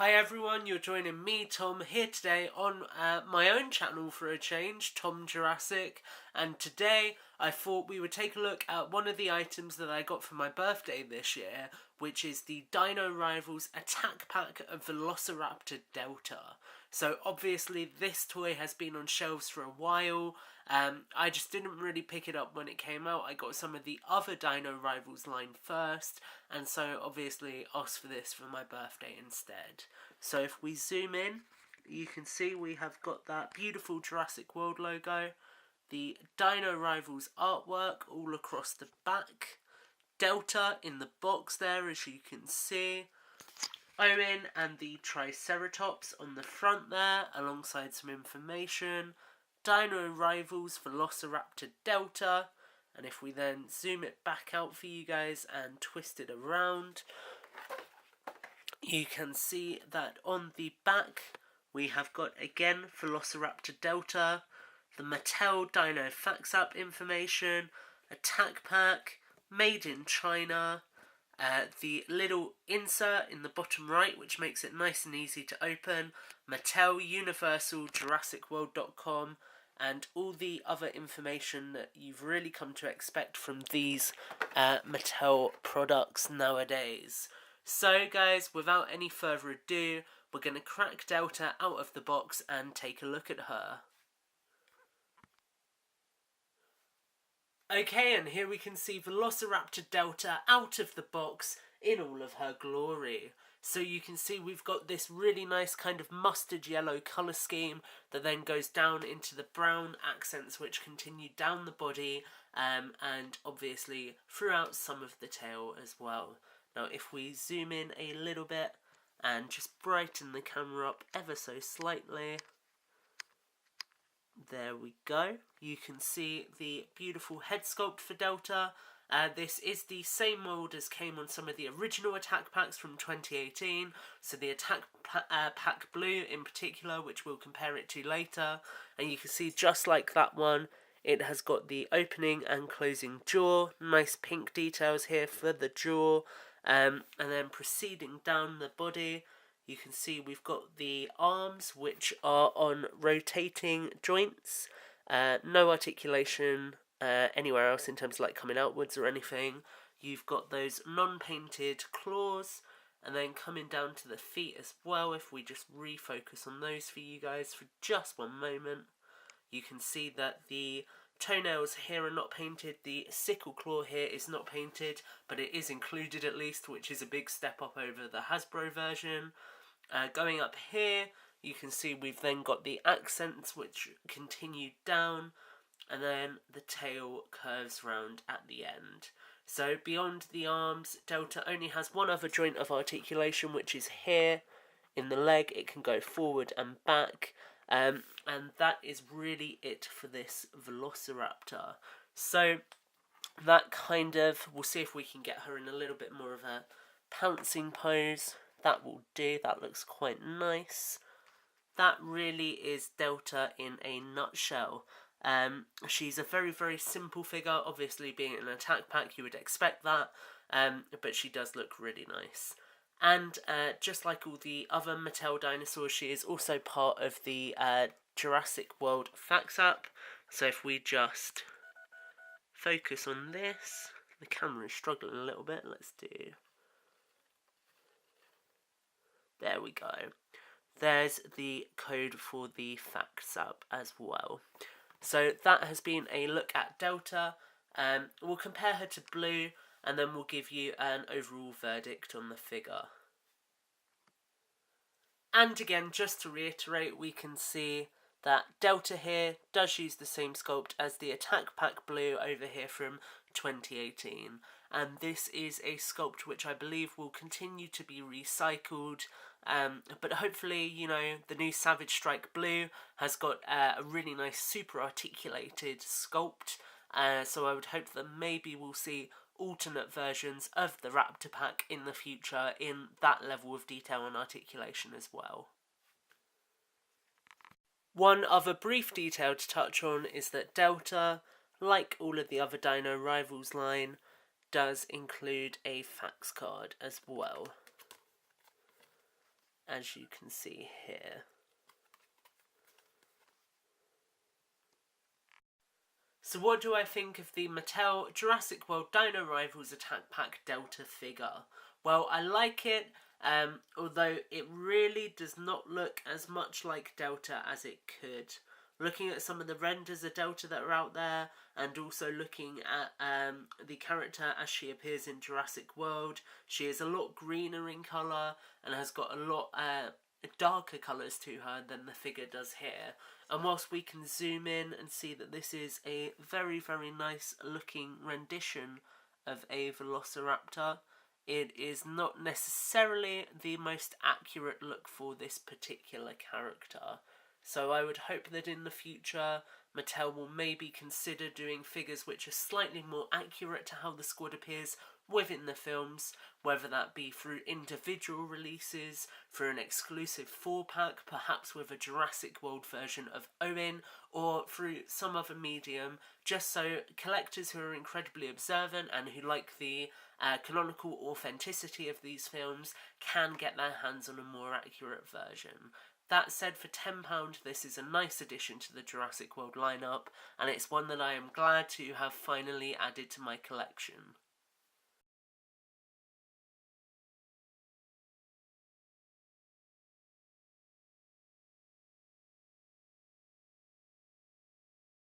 Hi everyone, you're joining me, Tom, here today on my own channel for a change, Tom Jurassic, and today I thought we would take a look at one of the items that I got for my birthday this year, which is the Dino Rivals Attack Pack of Velociraptor Delta. So obviously this toy has been on shelves for a while. I just didn't really pick it up when it came out. I got some of the other Dino Rivals line first, and so obviously asked for this for my birthday instead. So if we zoom in, you can see we have got that beautiful Jurassic World logo, the Dino Rivals artwork all across the back, Delta in the box there as you can see, Owen and the Triceratops on the front there alongside some information, Dino Rivals Velociraptor Delta, and if we then zoom it back out for you guys and twist it around, you can see that on the back we have got again Velociraptor Delta, the Mattel Dino Facts App information, attack pack, made in China, the little insert in the bottom right which makes it nice and easy to open, Mattel Universal JurassicWorld.com, and all the other information that you've really come to expect from these Mattel products nowadays. So guys, without any further ado, we're going to crack Delta out of the box and take a look at her. Okay, and here we can see Velociraptor Delta out of the box in all of her glory. So you can see we've got this really nice kind of mustard yellow colour scheme that then goes down into the brown accents which continue down the body and obviously throughout some of the tail as well. Now if we zoom in a little bit and just brighten the camera up ever so slightly, there we go. You can see the beautiful head sculpt for Delta. This is the same mould as came on some of the original attack packs from 2018. So the attack pack blue in particular, which we'll compare it to later. And you can see just like that one, it has got the opening and closing jaw. Nice pink details here for the jaw. And then proceeding down the body, you can see we've got the arms which are on rotating joints. No articulation anywhere else in terms of like coming outwards or anything. You've got those non-painted claws, and then coming down to the feet as well. If we just refocus on those for you guys for just one moment, you can see that the toenails here are not painted. The sickle claw here is not painted, but it is included at least, which is a big step up over the Hasbro version. Going up here, you can see we've then got the accents which continue down, and then the tail curves round at the end. So beyond the arms, Delta only has one other joint of articulation, which is here in the leg. It can go forward and back, and that is really it for this Velociraptor. So that kind of, we'll see if we can get her in a little bit more of a pouncing pose. That will do, that looks quite nice. That really is Delta in a nutshell. She's a very, very simple figure. Obviously, being an attack pack, you would expect that. But she does look really nice. And just like all the other Mattel dinosaurs, she is also part of the Jurassic World Facts app. So if we just focus on this, the camera is struggling a little bit. Let's do... There we go. There's the code for the Facts app as well. So that has been a look at Delta. We'll compare her to Blue, and then we'll give you an overall verdict on the figure. And again, just to reiterate, we can see that Delta here does use the same sculpt as the Attack Pack Blue over here from 2018. And this is a sculpt which I believe will continue to be recycled. But hopefully, you know, the new Savage Strike Blue has got a really nice super articulated sculpt. So I would hope that maybe we'll see alternate versions of the Raptor pack in the future in that level of detail and articulation as well. One other brief detail to touch on is that Delta, like all of the other Dino Rivals line, does include a fax card as well. as you can see here. So what do I think of the Mattel Jurassic World Dino Rivals Attack Pack Delta figure? Well, I like it, although it really does not look as much like Delta as it could. Looking at some of the renders of Delta that are out there, and also looking at the character as she appears in Jurassic World, she is a lot greener in colour and has got a lot darker colours to her than the figure does here. And whilst we can zoom in and see that this is a very, very nice looking rendition of a Velociraptor, it is not necessarily the most accurate look for this particular character. So I would hope that in the future Mattel will maybe consider doing figures which are slightly more accurate to how the squad appears within the films, whether that be through individual releases, through an exclusive 4-pack, perhaps with a Jurassic World version of Owen, or through some other medium, just so collectors who are incredibly observant and who like the canonical authenticity of these films can get their hands on a more accurate version. That said, for £10, this is a nice addition to the Jurassic World lineup, and it's one that I am glad to have finally added to my collection.